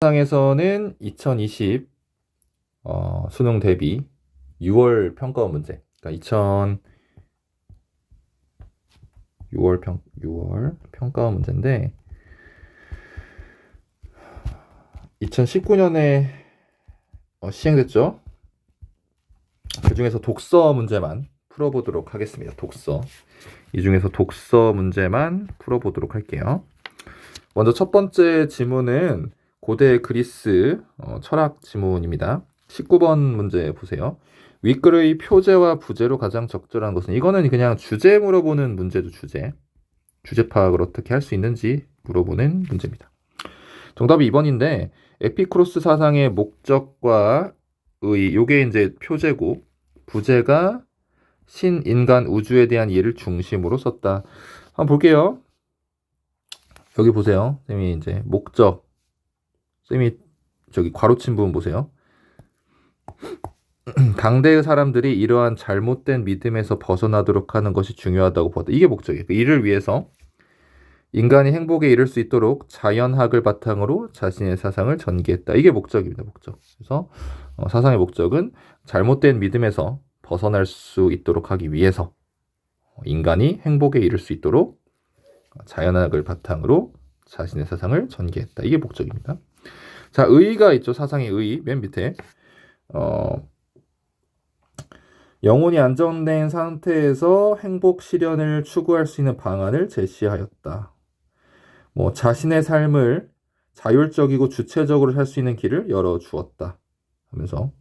상에서는 2020 수능 대비 6월 평가원 문제. 그러니까 6월 평가원 문제인데 2019년에 시행됐죠. 그 중에서 독서 문제만 풀어보도록 하겠습니다. 독서. 이 중에서 독서 문제만 풀어보도록 할게요. 먼저 첫 번째 지문은 고대 그리스 철학 지문입니다. 19번 문제 보세요. 윗글의 표제와 부제로 가장 적절한 것은, 이거는 그냥 주제 물어보는 문제도 주제 파악을 어떻게 할 수 있는지 물어보는 문제입니다. 정답이 2번인데 에피쿠로스 사상의 목적과 요게 이제 표제고, 부제가 신, 인간, 우주에 대한 이해를 중심으로 썼다. 한번 볼게요. 여기 보세요. 쌤이 이제 목적, 쌤이 저기 괄호친 부분 보세요. 당대의 사람들이 이러한 잘못된 믿음에서 벗어나도록 하는 것이 중요하다고 보았다. 이게 목적이에요. 이를 위해서 인간이 행복에 이를 수 있도록 자연학을 바탕으로 자신의 사상을 전개했다. 이게 목적입니다. 목적. 그래서 사상의 목적은 잘못된 믿음에서 벗어날 수 있도록 하기 위해서 인간이 행복에 이를 수 있도록 자연학을 바탕으로 자신의 사상을 전개했다. 이게 목적입니다. 자, 의의가 있죠. 사상의 의의. 맨 밑에 영혼이 안정된 상태에서 행복 실현을 추구할 수 있는 방안을 제시하였다. 자신의 삶을 자율적이고 주체적으로 살 수 있는 길을 열어주었다 하면서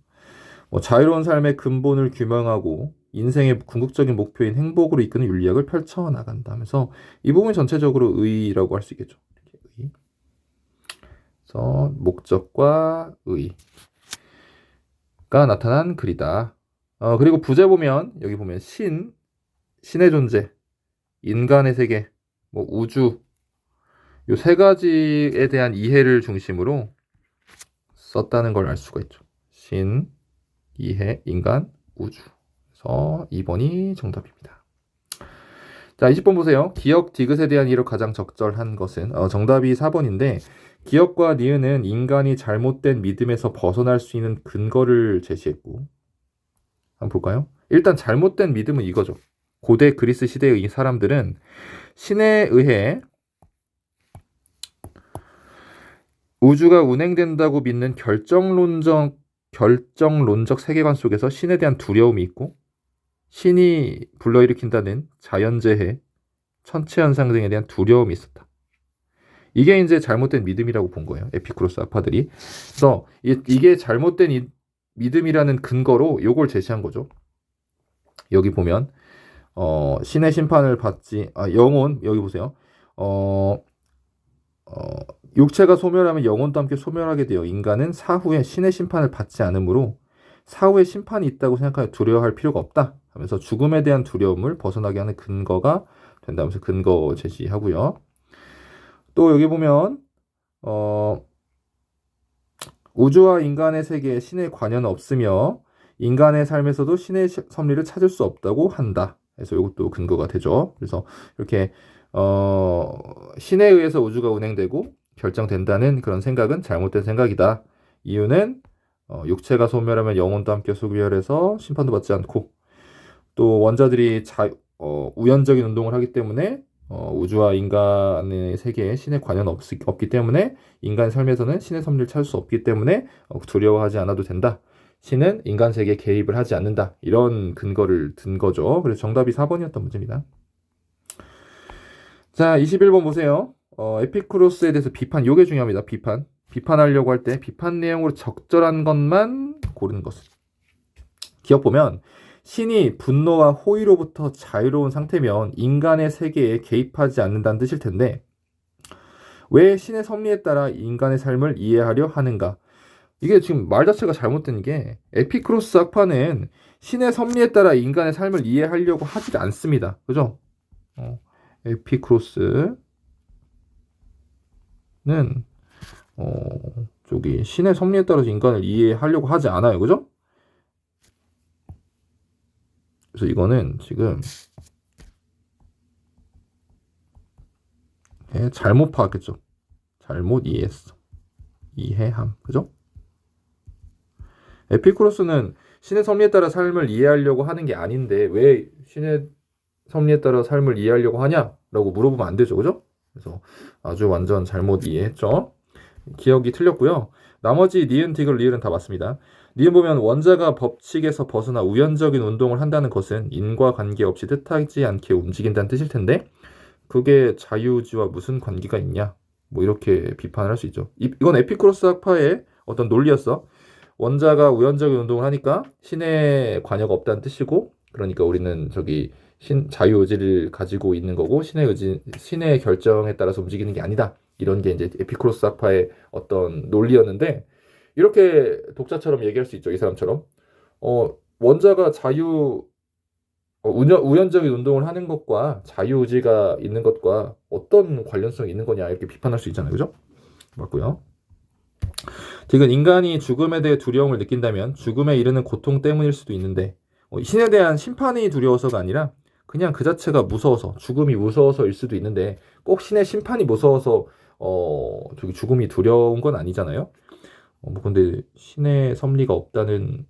자유로운 삶의 근본을 규명하고 인생의 궁극적인 목표인 행복으로 이끄는 윤리학을 펼쳐나간다 하면서 이 부분이 전체적으로 의의라고 할 수 있겠죠. 의의. 그래서 목적과 의의가 나타난 글이다. 그리고 부제 보면 여기 보면 신의 존재, 인간의 세계, 우주, 요 세 가지에 대한 이해를 중심으로 썼다는 걸 알 수가 있죠. 신, 이해, 인간, 우주. 그래서 2번이 정답입니다. 자, 20번 보세요. 기역, 디귿에 대한 이해로 가장 적절한 것은, 정답이 4번인데 기역과 니은은 인간이 잘못된 믿음에서 벗어날 수 있는 근거를 제시했고, 한번 볼까요? 일단 잘못된 믿음은 이거죠. 고대 그리스 시대의 사람들은 신에 의해 우주가 운행된다고 믿는 결정론적 세계관 속에서 신에 대한 두려움이 있고, 신이 불러일으킨다는 자연재해, 천체현상 등에 대한 두려움이 있었다. 이게 이제 잘못된 믿음이라고 본 거예요. 에피쿠로스 아파들이. 그래서 이게 잘못된 믿음이라는 근거로 요걸 제시한 거죠. 여기 보면 신의 심판을 받지, 영혼, 여기 보세요. 육체가 소멸하면 영혼도 함께 소멸하게 되어 인간은 사후에 신의 심판을 받지 않으므로 사후에 심판이 있다고 생각하여 두려워할 필요가 없다 하면서 죽음에 대한 두려움을 벗어나게 하는 근거가 된다면서 근거 제시하고요. 또 여기 보면 우주와 인간의 세계에 신의 관여는 없으며 인간의 삶에서도 신의 섭리를 찾을 수 없다고 한다. 그래서 이것도 근거가 되죠. 그래서 이렇게 신에 의해서 우주가 운행되고 결정된다는 그런 생각은 잘못된 생각이다. 이유는 육체가 소멸하면 영혼도 함께 소멸해서 심판도 받지 않고, 또 원자들이 우연적인 운동을 하기 때문에 우주와 인간의 세계에 신의 관여는 없기 때문에 인간의 삶에서는 신의 섭리를 찾을 수 없기 때문에 두려워하지 않아도 된다. 신은 인간 세계에 개입을 하지 않는다. 이런 근거를 든 거죠. 그래서 정답이 4번이었던 문제입니다. 자, 21번 보세요. 에피쿠로스에 대해서 비판, 요게 중요합니다. 비판하려고 할 때 비판 내용으로 적절한 것만 고르는 것을. 기억 보면 신이 분노와 호의로부터 자유로운 상태면 인간의 세계에 개입하지 않는다는 뜻일 텐데, 왜 신의 섭리에 따라 인간의 삶을 이해하려 하는가? 이게 지금 말 자체가 잘못된 게, 에피쿠로스 학파는 신의 섭리에 따라 인간의 삶을 이해하려고 하지 않습니다. 그죠? 에피쿠로스는 저기 신의 섭리에 따라서 인간을 이해하려고 하지 않아요. 그죠? 그래서 이거는 지금 잘못 파악했죠. 잘못 이해했어. 이해함. 그죠? 에피쿠로스는 신의 섭리에 따라 삶을 이해하려고 하는 게 아닌데 왜 신의 섭리에 따라 삶을 이해하려고 하냐라고 물어보면 안 되죠. 그죠? 그래서 아주 완전 잘못 이해했죠. 기억이 틀렸고요. 나머지 니은, 디귿, 리을은 다 맞습니다. 니은 보면 원자가 법칙에서 벗어나 우연적인 운동을 한다는 것은 인과 관계없이 뜻하지 않게 움직인다는 뜻일 텐데 그게 자유의지와 무슨 관계가 있냐? 뭐 이렇게 비판을 할 수 있죠. 이건 에피쿠로스 학파의 어떤 논리였어. 원자가 우연적인 운동을 하니까 신의 관여가 없다는 뜻이고 그러니까 우리는 저기 자유의지를 가지고 있는 거고 신의 결정에 따라서 움직이는 게 아니다. 이런 게 이제 에피쿠로스 학파의 어떤 논리였는데 이렇게 독자처럼 얘기할 수 있죠. 이 사람처럼 원자가 우연적인 운동을 하는 것과 자유의지가 있는 것과 어떤 관련성이 있는 거냐 이렇게 비판할 수 있잖아요. 그죠? 맞고요. 디귿 인간이 죽음에 대해 두려움을 느낀다면 죽음에 이르는 고통 때문일 수도 있는데 신에 대한 심판이 두려워서가 아니라 그냥 그 자체가 무서워서 죽음이 무서워서일 수도 있는데 꼭 신의 심판이 무서워서 저기 죽음이 두려운 건 아니잖아요. 뭐 근데 신의 섭리가 없다는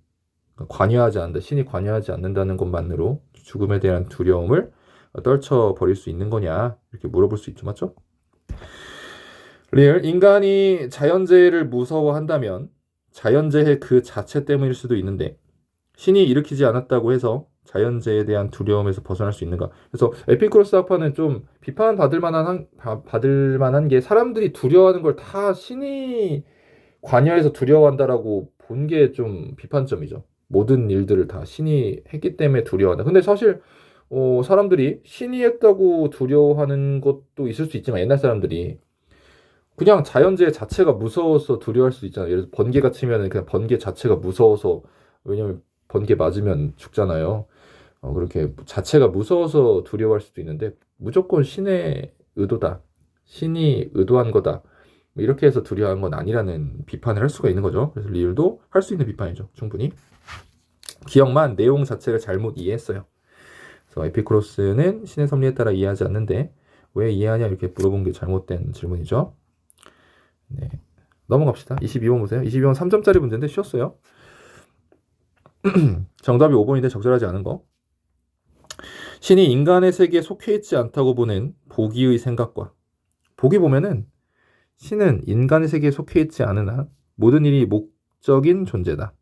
관여하지 않는다. 신이 관여하지 않는다는 것만으로 죽음에 대한 두려움을 떨쳐버릴 수 있는 거냐 이렇게 물어볼 수 있죠. 맞죠? 리얼 인간이 자연재해를 무서워한다면 자연재해 그 자체 때문일 수도 있는데 신이 일으키지 않았다고 해서 자연재해에 대한 두려움에서 벗어날 수 있는가? 그래서 에피쿠로스 학파는 좀 비판받을 만한 게 사람들이 두려워하는 걸 다 신이 관여해서 두려워한다라고 본 게 좀 비판점이죠. 모든 일들을 다 신이 했기 때문에 두려워한다. 근데 사실 사람들이 신이 했다고 두려워하는 것도 있을 수 있지만 옛날 사람들이 그냥 자연재해 자체가 무서워서 두려워할 수 있잖아요. 예를 들어 번개가 치면은 그냥 번개 자체가 무서워서 왜냐면 번개 맞으면 죽잖아요. 그렇게 자체가 무서워서 두려워할 수도 있는데 무조건 신의 의도다. 신이 의도한 거다. 뭐 이렇게 해서 두려워한 건 아니라는 비판을 할 수가 있는 거죠. 그래서 리을도 할 수 있는 비판이죠. 충분히. 기억만 내용 자체를 잘못 이해했어요. 그래서 에피쿠로스는 신의 섭리에 따라 이해하지 않는데 왜 이해하냐 이렇게 물어본 게 잘못된 질문이죠. 네. 넘어갑시다. 22번 보세요. 22번 3점짜리 문제인데 쉬웠어요. 정답이 5번인데 적절하지 않은 거. 신이 인간의 세계에 속해 있지 않다고 보는 보기의 생각과 보기 보면은 신은 인간의 세계에 속해 있지 않으나 모든 일이 목적인 존재다.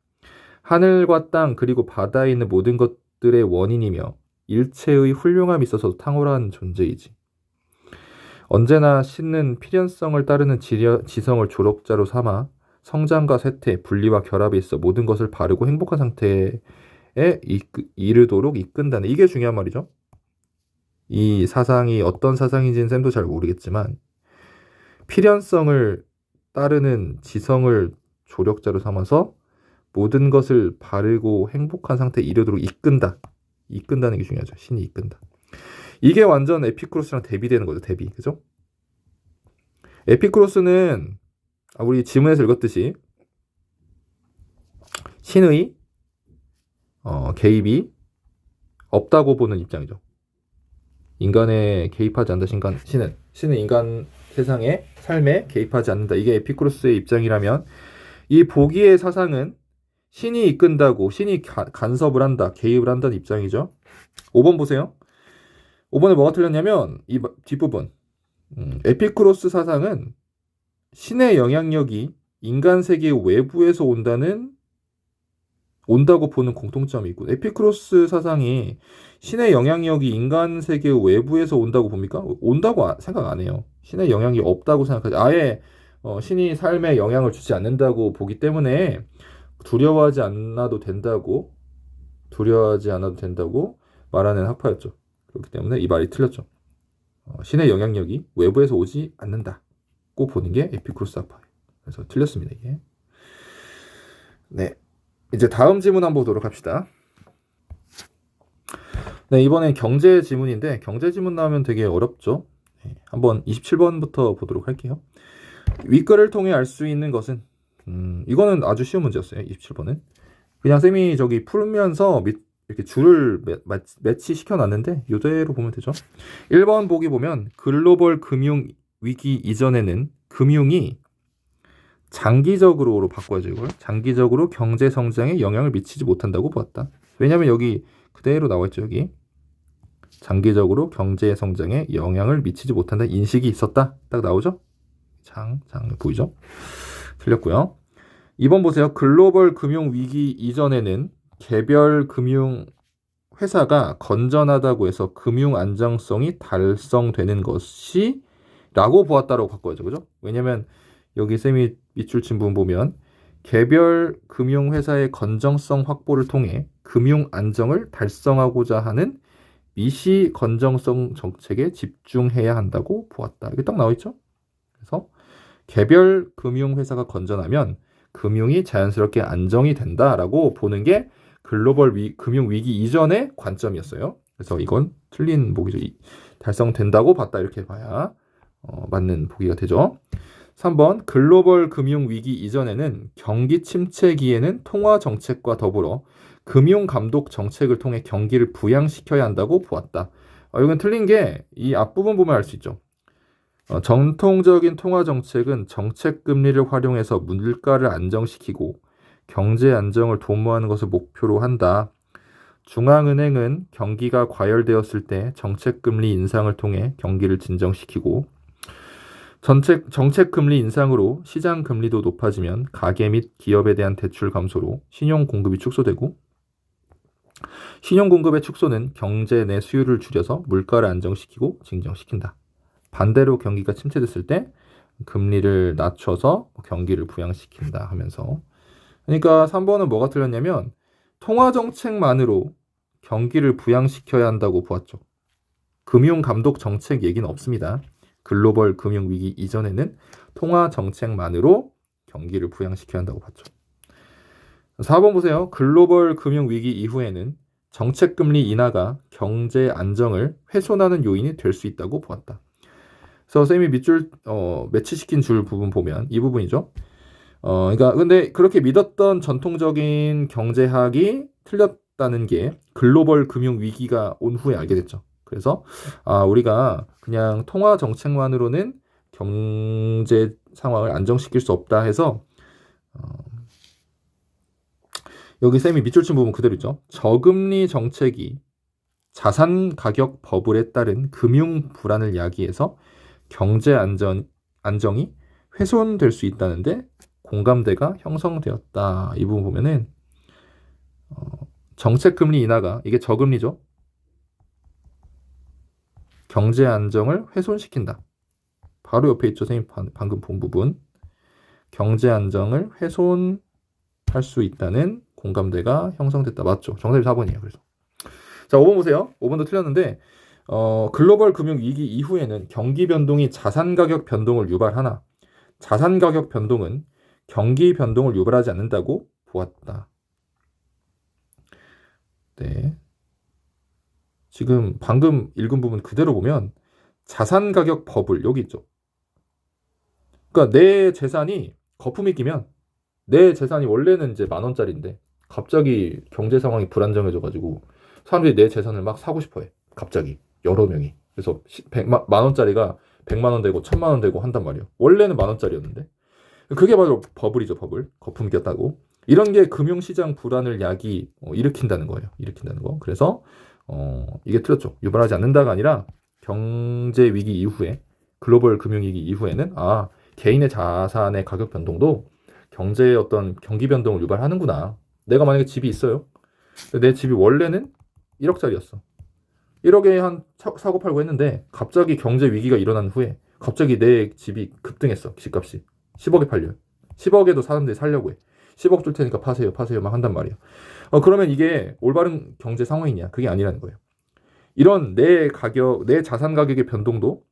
하늘과 땅 그리고 바다에 있는 모든 것들의 원인이며 일체의 훌륭함이 있어서 탕월한 존재이지. 언제나 신은 필연성을 따르는 지성을 조력자로 삼아 성장과 쇠퇴, 분리와 결합에 있어 모든 것을 바르고 행복한 상태에 이르도록 이끈다는 이게 중요한 말이죠. 이 사상이 어떤 사상인지는 쌤도 잘 모르겠지만 필연성을 따르는 지성을 조력자로 삼아서 모든 것을 바르고 행복한 상태에 이르도록 이끈다. 이끈다는 게 중요하죠. 신이 이끈다. 이게 완전 에피쿠로스랑 대비되는 거죠. 대비. 그죠? 에피쿠로스는 우리 지문에서 읽었듯이 신의 개입이 없다고 보는 입장이죠. 인간에 개입하지 않는다. 신은 인간 세상의 삶에 개입하지 않는다. 이게 에피쿠로스의 입장이라면 이 보기의 사상은 신이 이끈다고 신이 간섭을 한다. 개입을 한다는 입장이죠. 5번 보세요. 5번에 뭐가 틀렸냐면 이 뒷부분 에피쿠로스 사상은 신의 영향력이 인간 세계 외부에서 온다고 보는 공통점이 있고 에피쿠로스 사상이 신의 영향력이 인간 세계 외부에서 온다고 봅니까? 온다고 생각 안 해요. 신의 영향이 없다고 생각하지. 아예 신이 삶에 영향을 주지 않는다고 보기 때문에 두려워하지 않아도 된다고 말하는 학파였죠. 그렇기 때문에 이 말이 틀렸죠. 신의 영향력이 외부에서 오지 않는다고 보는 게 에피쿠로스 학파예요. 그래서 틀렸습니다. 이게. 네, 이제 다음 지문 한번 보도록 합시다. 네, 이번엔 경제 지문인데 경제 지문 나오면 되게 어렵죠. 네, 한번 27번부터 보도록 할게요. 윗글을 통해 알 수 있는 것은 이거는 아주 쉬운 문제였어요. 27번은 그냥 쌤이 저기 풀면서 이렇게 줄을 매치시켜 놨는데 이대로 보면 되죠. 1번 보기 보면 글로벌 금융 위기 이전에는 금융이 장기적으로로 바꿔야죠. 이걸 장기적으로 경제 성장에 영향을 미치지 못한다고 보았다. 왜냐하면 여기 그대로 나와 있죠. 여기 장기적으로 경제 성장에 영향을 미치지 못한다는 인식이 있었다. 딱 나오죠. 장 보이죠? 틀렸고요. 2번 보세요. 글로벌 금융 위기 이전에는 개별 금융 회사가 건전하다고 해서 금융 안정성이 달성되는 것이 라고 보았다라고 바꿔야죠. 그죠? 왜냐면 여기 쌤이 밑줄 친 부분 보면 개별 금융 회사의 건정성 확보를 통해 금융 안정을 달성하고자 하는 미시 건정성 정책에 집중해야 한다고 보았다. 이게 딱 나와 있죠? 그래서 개별 금융 회사가 건전하면 금융이 자연스럽게 안정이 된다라고 보는 게 글로벌 금융 위기 이전의 관점이었어요. 그래서 이건 틀린 보기죠. 달성된다고 봤다 이렇게 봐야 맞는 보기가 되죠. 3번 글로벌 금융 위기 이전에는 경기 침체기에는 통화 정책과 더불어 금융 감독 정책을 통해 경기를 부양시켜야 한다고 보았다. 이건 틀린 게 이 앞부분 보면 알 수 있죠. 전통적인 통화 정책은 정책 금리를 활용해서 물가를 안정시키고 경제 안정을 도모하는 것을 목표로 한다. 중앙은행은 경기가 과열되었을 때 정책 금리 인상을 통해 경기를 진정시키고 정책 금리 인상으로 시장 금리도 높아지면 가계 및 기업에 대한 대출 감소로 신용 공급이 축소되고 신용 공급의 축소는 경제 내 수요를 줄여서 물가를 안정시키고 진정시킨다. 반대로 경기가 침체됐을 때 금리를 낮춰서 경기를 부양시킨다 하면서 그러니까 3번은 뭐가 틀렸냐면 통화 정책만으로 경기를 부양시켜야 한다고 보았죠. 금융 감독 정책 얘기는 없습니다. 글로벌 금융 위기 이전에는 통화 정책만으로 경기를 부양시켜야 한다고 봤죠. 4번 보세요. 글로벌 금융 위기 이후에는 정책 금리 인하가 경제 안정을 훼손하는 요인이 될 수 있다고 보았다. 그래서 쌤이 밑줄 매치시킨 줄 부분 보면 이 부분이죠. 그러니까 근데 그렇게 믿었던 전통적인 경제학이 틀렸다는 게 글로벌 금융 위기가 온 후에 알게 됐죠. 그래서 우리가 그냥 통화 정책만으로는 경제 상황을 안정시킬 수 없다 해서 여기 쌤이 밑줄 친 부분 그대로 있죠. 저금리 정책이 자산 가격 버블에 따른 금융 불안을 야기해서 경제 안정이 훼손될 수 있다는데 공감대가 형성되었다. 이 부분 보면은 정책 금리 인하가 이게 저금리죠. 경제 안정을 훼손시킨다. 바로 옆에 있죠. 선생님 방금 본 부분. 경제 안정을 훼손할 수 있다는 공감대가 형성됐다. 맞죠? 정답이 4번이에요. 그래서 자 5번 보세요. 5번도 틀렸는데 글로벌 금융 위기 이후에는 경기 변동이 자산 가격 변동을 유발하나 자산 가격 변동은 경기 변동을 유발하지 않는다고 보았다. 네. 지금 방금 읽은 부분 그대로 보면 자산 가격 버블 여기 있죠. 그러니까 내 재산이 거품이 끼면 내 재산이 원래는 이제 10,000원짜리인데 갑자기 경제 상황이 불안정해져가지고 사람들이 내 재산을 막 사고 싶어해. 갑자기 여러 명이. 그래서 10,000원짜리가 100만 원 되고 1,000만 원 되고 한단 말이에요. 원래는 10,000원짜리였는데 그게 바로 버블이죠. 버블. 거품 꼈다고. 이런 게 금융시장 불안을 일으킨다는 거예요. 일으킨다는 거. 그래서 이게 틀렸죠. 유발하지 않는다가 아니라 경제 위기 이후에 글로벌 금융위기 이후에는 개인의 자산의 가격 변동도 경제의 어떤 경기 변동을 유발하는구나. 내가 만약에 집이 있어요. 내 집이 원래는 1억짜리였어. 1억에 한 사고 팔고 했는데 갑자기 경제 위기가 일어난 후에 갑자기 내 집이 급등했어. 집값이 10억에 팔려요. 10억에도 사람들이 살려고 해. 10억 줄 테니까 파세요 막 한단 말이야. 그러면 이게 올바른 경제 상황이냐? 그게 아니라는 거예요. 이런 내 자산 가격의 변동도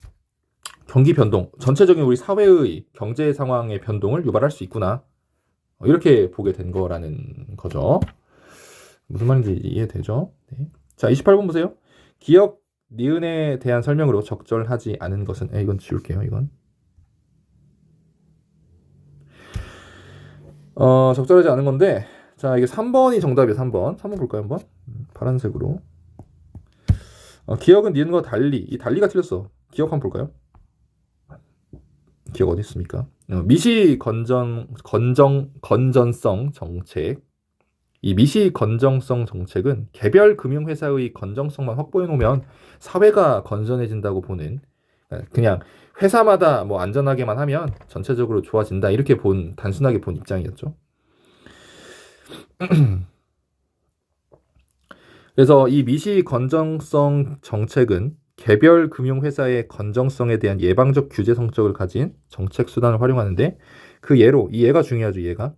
경기 변동, 전체적인 우리 사회의 경제 상황의 변동을 유발할 수 있구나. 이렇게 보게 된 거라는 거죠. 무슨 말인지 이해되죠? 네. 자, 28번 보세요. 기억 니은에 대한 설명으로 적절하지 않은 것은 이건 지울게요. 이건 적절하지 않은 건데 자 이게 3번이 정답이에요. 3번 볼까요 한번? 파란색으로 기억은 니은과 달리 이 달리가 틀렸어. 기억 한번 볼까요? 기억 어디 있습니까? 미시 건전성 정책. 이 미시 건전성 정책은 개별 금융회사의 건전성만 확보해 놓으면 사회가 건전해진다고 보는, 그냥 회사마다 뭐 안전하게만 하면 전체적으로 좋아진다, 이렇게 단순하게 본 입장이었죠. 그래서 이 미시 건전성 정책은 개별 금융회사의 건전성에 대한 예방적 규제 성격을 가진 정책 수단을 활용하는데, 그 예로, 이 예가 중요하죠. 얘가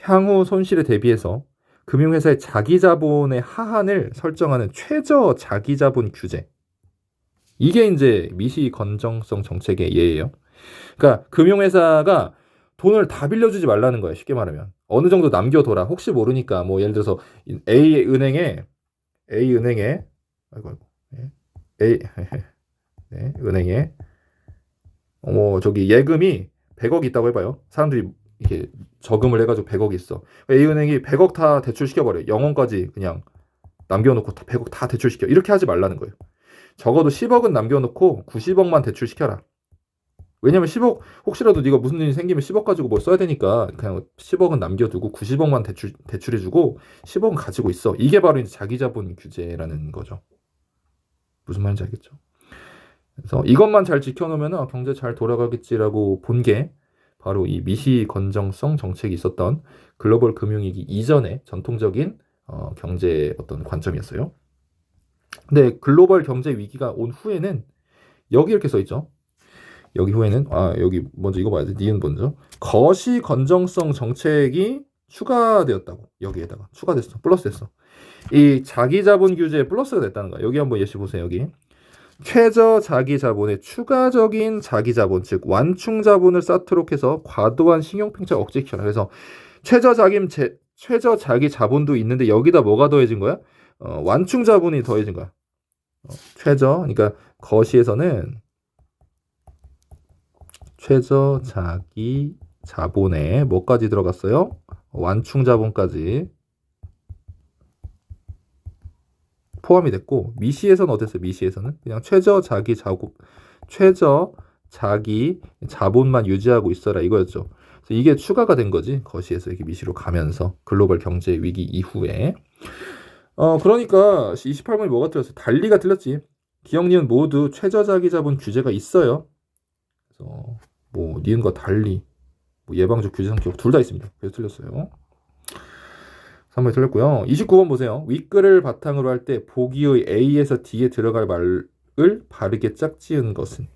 향후 손실에 대비해서 금융회사의 자기자본의 하한을 설정하는 최저 자기자본 규제, 이게 이제 미시 건전성 정책의 예예요. 그러니까 금융회사가 돈을 다 빌려주지 말라는 거예요. 쉽게 말하면 어느 정도 남겨둬라. 혹시 모르니까. 뭐 예를 들어서 A은행에 아이고 A 네, 은행에 뭐 저기 예금이 100억 있다고 해봐요. 사람들이 이렇게 저금을 해가지고 100억 있어. A은행이 100억 다 대출시켜버려. 0원까지 그냥 남겨놓고 100억 다 대출시켜. 이렇게 하지 말라는 거예요. 적어도 10억은 남겨놓고 90억만 대출시켜라. 왜냐면 10억, 혹시라도 네가 무슨 일이 생기면 10억 가지고 뭘 써야 되니까 그냥 10억은 남겨두고 90억만 대출해주고 10억은 가지고 있어. 이게 바로 이제 자기자본 규제라는 거죠. 무슨 말인지 알겠죠? 그래서 이것만 잘 지켜놓으면 경제 잘 돌아가겠지라고 본 게 바로 이 미시 건전성 정책이 있었던 글로벌 금융위기 이전의 전통적인 경제 어떤 관점이었어요. 근데 글로벌 경제 위기가 온 후에는 여기 이렇게 써 있죠. 여기 후에는 여기 먼저 이거 봐야 돼. 니은 먼저. 거시 건전성 정책이 추가되었다고. 여기에다가 추가됐어. 플러스됐어. 이 자기자본 규제에 플러스가 됐다는 거야. 여기 한번 예시 보세요. 여기 최저 자기자본의 추가적인 자기자본, 즉 완충 자본을 쌓도록 해서 과도한 신용팽착 억제시켜라. 그래서 최저 자기 자본도 있는데 여기다 뭐가 더해진 거야? 완충 자본이 더해진 거야. 그러니까 거시에서는 최저 자기 자본에 뭐까지 들어갔어요? 완충 자본까지 포함이 됐고, 미시에서는 어땠어요? 미시에서는 그냥 최저 자기 자본만 유지하고 있어라, 이거였죠. 그래서 이게 추가가 된 거지. 거시에서 이렇게 미시로 가면서 글로벌 경제 위기 이후에. 그러니까 28번이 뭐가 틀렸어? 달리가 틀렸지. 기억, 니은 모두 최저 자기 자본 규제가 있어요. 그래서 뭐 니은과 달리 뭐 예방적 규제 성격 둘 다 있습니다. 그래서 틀렸어요. 3번이 틀렸고요. 29번 보세요. 윗글을 바탕으로 할 때 보기의 A에서 D에 들어갈 말을 바르게 짝지은 것은.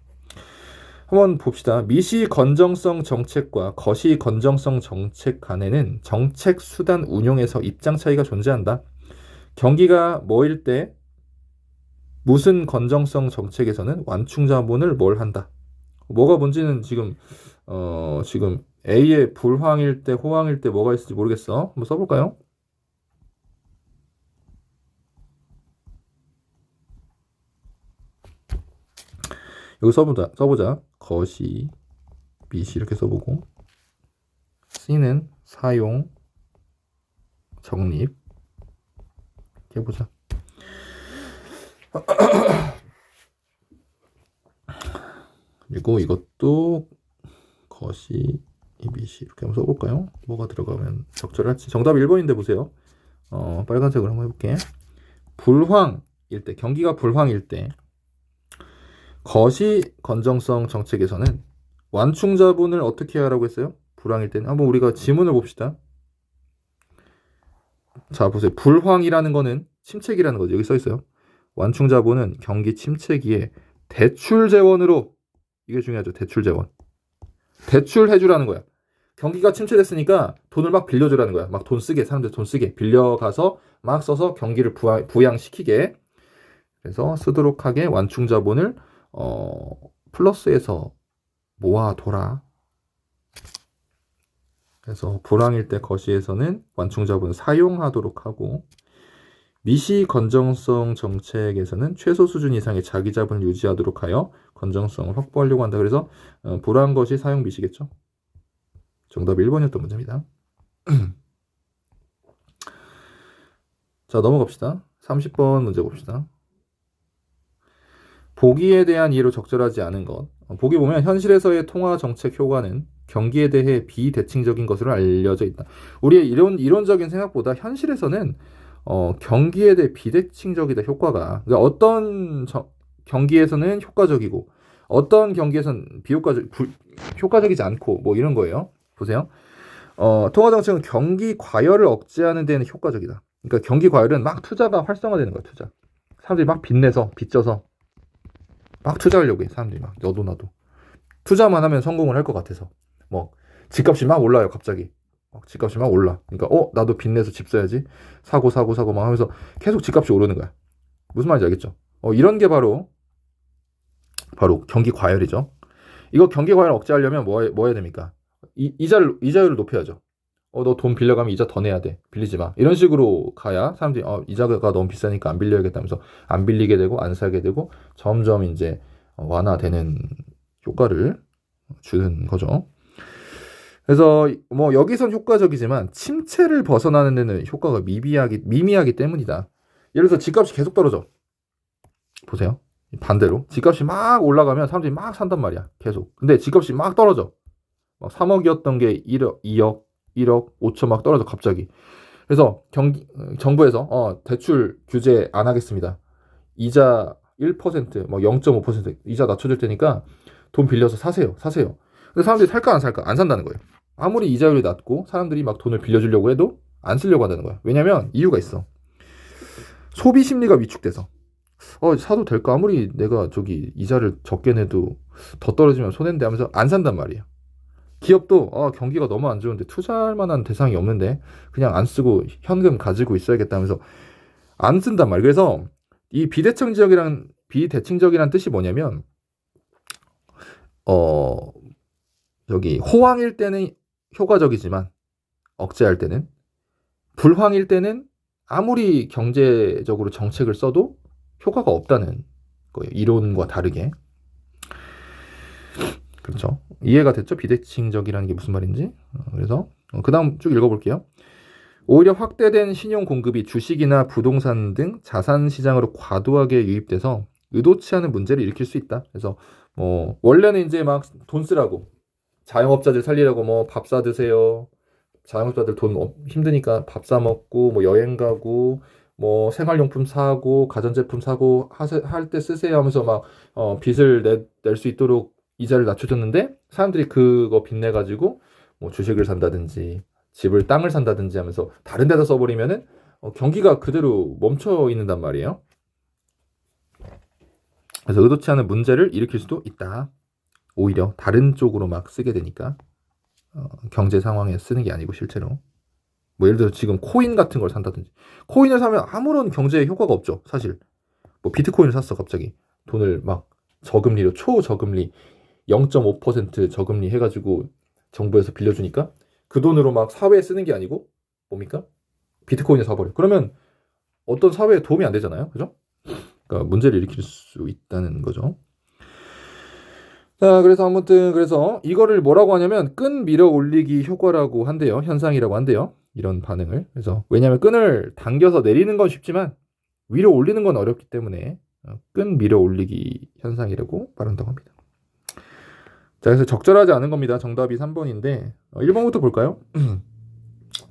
한번 봅시다. 미시 건전성 정책과 거시 건전성 정책 간에는 정책 수단 운용에서 입장 차이가 존재한다. 경기가 뭐일 때 무슨 건전성 정책에서는 완충 자본을 뭘 한다. 뭐가 뭔지는 지금 A의 불황일 때, 호황일 때 뭐가 있을지 모르겠어. 한번 써볼까요? 여기 써보자. 거시, 미시 이렇게 써보고, C는 사용, 적립 이렇게 해보자. 그리고 이것도 거시, 미시 이렇게 한번 써볼까요? 뭐가 들어가면 적절할지. 정답 1번인데 보세요. 빨간색으로 한번 해볼게. 불황일 때, 경기가 불황일 때 거시 건전성 정책에서는 완충 자본을 어떻게 하라고 했어요? 불황일 때는. 한번 우리가 지문을 봅시다. 자, 보세요. 불황이라는 거는 침체기라는 거죠. 여기 써 있어요. 완충 자본은 경기 침체기에 대출 재원으로, 이게 중요하죠. 대출 재원. 대출해 주라는 거야. 경기가 침체됐으니까 돈을 막 빌려주라는 거야. 막 돈 쓰게, 사람들 돈 쓰게 빌려가서 막 써서 경기를 부양시키게. 그래서 쓰도록 하게 완충 자본을 플러스에서 모아둬라. 그래서 불황일 때 거시에서는 완충 자본을 사용하도록 하고, 미시 건전성 정책에서는 최소 수준 이상의 자기 자본을 유지하도록 하여 건전성을 확보하려고 한다. 그래서 불황 거시 사용 미시겠죠. 정답 1번이었던 문제입니다. 자, 넘어갑시다. 30번 문제 봅시다. 보기에 대한 이해로 적절하지 않은 것. 보기 보면 현실에서의 통화 정책 효과는 경기에 대해 비대칭적인 것으로 알려져 있다. 우리의 이론적인 생각보다 현실에서는 경기에 대해 비대칭적이다 효과가. 그러니까 어떤 경기에서는 효과적이고 어떤 경기에서는 효과적이지 않고 뭐 이런 거예요. 보세요. 통화 정책은 경기 과열을 억제하는 데는 효과적이다. 그러니까 경기 과열은 막 투자가 활성화되는 거야. 투자. 사람들이 막 빚내서 빚져서 막 투자하려고 해. 사람들이 막 너도 나도. 투자만 하면 성공을 할 것 같아서. 뭐 집값이 막 올라요. 갑자기. 집값이 막 올라. 그러니까 나도 빚내서 집 사야지. 사고 막 하면서 계속 집값이 오르는 거야. 무슨 말인지 알겠죠? 이런 게 바로 경기 과열이죠. 이거 경기 과열 억제하려면 뭐 해야 됩니까? 이자율을 높여야죠. 너 돈 빌려가면 이자 더 내야 돼. 빌리지 마. 이런 식으로 가야 사람들이 이자가 너무 비싸니까 안 빌려야겠다면서 안 빌리게 되고 안 사게 되고 점점 이제 완화되는 효과를 주는 거죠. 그래서 뭐 여기선 효과적이지만 침체를 벗어나는 데는 효과가 미미하기 때문이다. 예를 들어서 집값이 계속 떨어져. 보세요. 반대로 집값이 막 올라가면 사람들이 막 산단 말이야. 계속. 근데 집값이 막 떨어져. 막 3억이었던 게 1억, 2억, 1억, 5천 막 떨어져 갑자기. 그래서 정부에서 대출 규제 안 하겠습니다. 이자 1%, 뭐 0.5% 이자 낮춰줄 테니까 돈 빌려서 사세요. 근데 사람들이 살까 안 살까? 안 산다는 거예요. 아무리 이자율이 낮고 사람들이 막 돈을 빌려주려고 해도 안 쓰려고 한다는 거야. 왜냐면 이유가 있어. 소비 심리가 위축돼서. 사도 될까? 아무리 내가 이자를 적게 내도 더 떨어지면 손해인데 하면서 안 산단 말이에요. 기업도 경기가 너무 안 좋은데 투자할 만한 대상이 없는데 그냥 안 쓰고 현금 가지고 있어야겠다면서 안 쓴단 말이에요. 그래서 이 비대칭적이란 뜻이 뭐냐면 호황일 때는 효과적이지만 억제할 때는, 불황일 때는 아무리 경제적으로 정책을 써도 효과가 없다는 거예요. 이론과 다르게. 그렇죠. 이해가 됐죠? 비대칭적이라는 게 무슨 말인지. 그래서 그 다음 쭉 읽어볼게요. 오히려 확대된 신용 공급이 주식이나 부동산 등 자산 시장으로 과도하게 유입돼서 의도치 않은 문제를 일으킬 수 있다. 그래서 원래는 이제 막 돈 쓰라고, 자영업자들 살리라고 뭐 밥 사 드세요. 자영업자들 돈 힘드니까 밥 사 먹고 뭐 여행 가고 뭐 생활용품 사고 가전제품 사고 할 때 쓰세요 하면서 막 빚을 낼 수 있도록 이자를 낮춰줬는데 사람들이 그거 빚내 가지고 뭐 주식을 산다든지 땅을 산다든지 하면서 다른 데다 써버리면은 경기가 그대로 멈춰 있는단 말이에요. 그래서 의도치 않은 문제를 일으킬 수도 있다. 오히려 다른 쪽으로 막 쓰게 되니까 경제 상황에 쓰는 게 아니고 실제로 뭐 예를 들어 지금 코인 같은 걸 산다든지, 코인을 사면 아무런 경제에 효과가 없죠. 사실 뭐 비트코인을 샀어. 갑자기 돈을 막 저금리로, 초저금리 0.5% 저금리 해가지고 정부에서 빌려주니까 그 돈으로 막 사회에 쓰는 게 아니고 뭡니까? 비트코인을 사버려. 그러면 어떤 사회에 도움이 안 되잖아요. 그죠? 그러니까 문제를 일으킬 수 있다는 거죠. 자, 그래서 아무튼 이거를 뭐라고 하냐면 끈 밀어 올리기 효과라고 한대요. 현상이라고 한대요. 이런 반응을. 그래서 왜냐하면 끈을 당겨서 내리는 건 쉽지만 위로 올리는 건 어렵기 때문에 끈 밀어 올리기 현상이라고 말한다고 합니다. 자, 그래서 적절하지 않은 겁니다. 정답이 3번인데 1번부터 볼까요?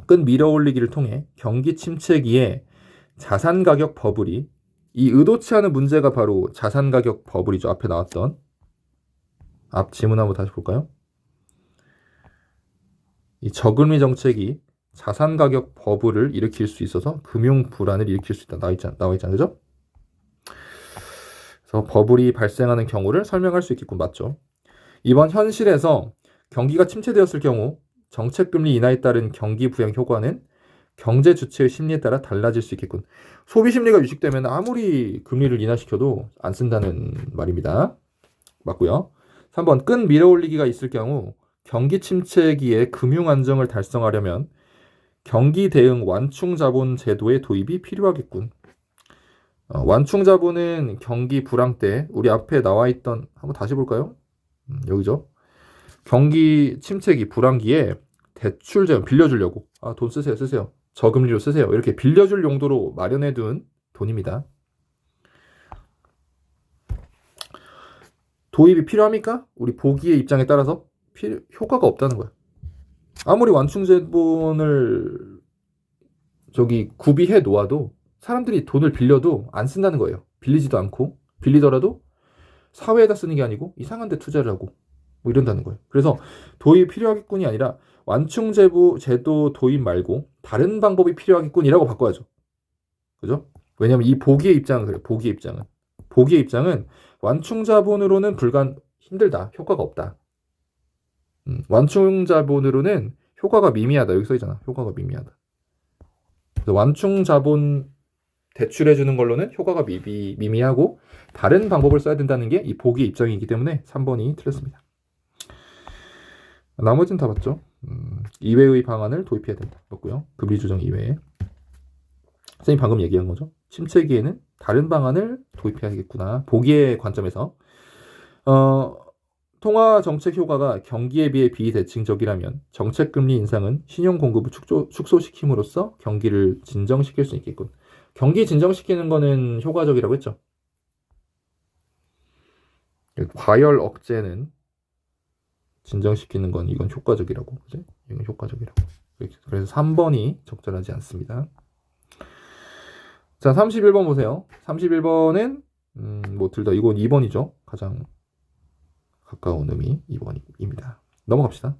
끈 밀어 올리기를 통해 경기 침체기에 자산 가격 버블이, 이 의도치 않은 문제가 바로 자산 가격 버블이죠. 앞에 나왔던. 앞 지문 한번 다시 볼까요? 이 저금리 정책이 자산 가격 버블을 일으킬 수 있어서 금융 불안을 일으킬 수 있다. 나와 있잖아요. 그죠? 그래서 버블이 발생하는 경우를 설명할 수 있겠군. 맞죠? 이번 현실에서 경기가 침체되었을 경우 정책 금리 인하에 따른 경기 부양 효과는 경제 주체의 심리에 따라 달라질 수 있겠군. 소비 심리가 위축되면 아무리 금리를 인하시켜도 안 쓴다는 말입니다. 맞고요. 3번 끈 밀어올리기가 있을 경우 경기 침체기에 금융 안정을 달성하려면 경기 대응 완충 자본 제도의 도입이 필요하겠군. 완충 자본은 경기 불황 때 우리 앞에 나와 있던, 한번 다시 볼까요? 여기죠. 경기 침체기 불황기에 대출 제한 빌려주려고 돈 쓰세요. 저금리로 쓰세요. 이렇게 빌려줄 용도로 마련해 둔 돈입니다. 도입이 필요합니까? 우리 보기의 입장에 따라서 효과가 없다는 거야. 아무리 완충제본을 구비해 놓아도 사람들이 돈을 빌려도 안 쓴다는 거예요. 빌리지도 않고, 빌리더라도 사회에다 쓰는 게 아니고 이상한 데 투자를 하고 뭐 이런다는 거예요. 그래서 도입이 필요하겠군이 아니라 완충제도 도입 말고 다른 방법이 필요하겠군이라고 바꿔야죠. 그죠? 왜냐면 이 보기의 입장은 그래요. 보기의 입장은 완충자본으로는 힘들다. 효과가 없다. 완충자본으로는 효과가 미미하다. 여기 써있잖아. 효과가 미미하다. 그래서 완충자본 대출해주는 걸로는 효과가 미미하고 다른 방법을 써야 된다는 게 이 보기의 입장이기 때문에 3번이 틀렸습니다. 나머지는 다 맞죠? 이외의 방안을 도입해야 된다. 맞고요. 금리 조정 이외에. 선생님 방금 얘기한 거죠. 침체기에는 다른 방안을 도입해야겠구나. 보기의 관점에서. 통화 정책 효과가 경기에 비해 비대칭적이라면 정책 금리 인상은 신용 공급을 축소시킴으로써 경기를 진정시킬 수 있겠군. 경기 진정시키는 거는 효과적이라고 했죠. 과열 억제는 진정시키는 건 이건 효과적이라고. 그지? 이건 효과적이라고. 그래서 3번이 적절하지 않습니다. 자, 31번 보세요. 31번은 뭐 둘 다 이건 2번이죠. 가장 가까운 의미 2번입니다. 넘어갑시다.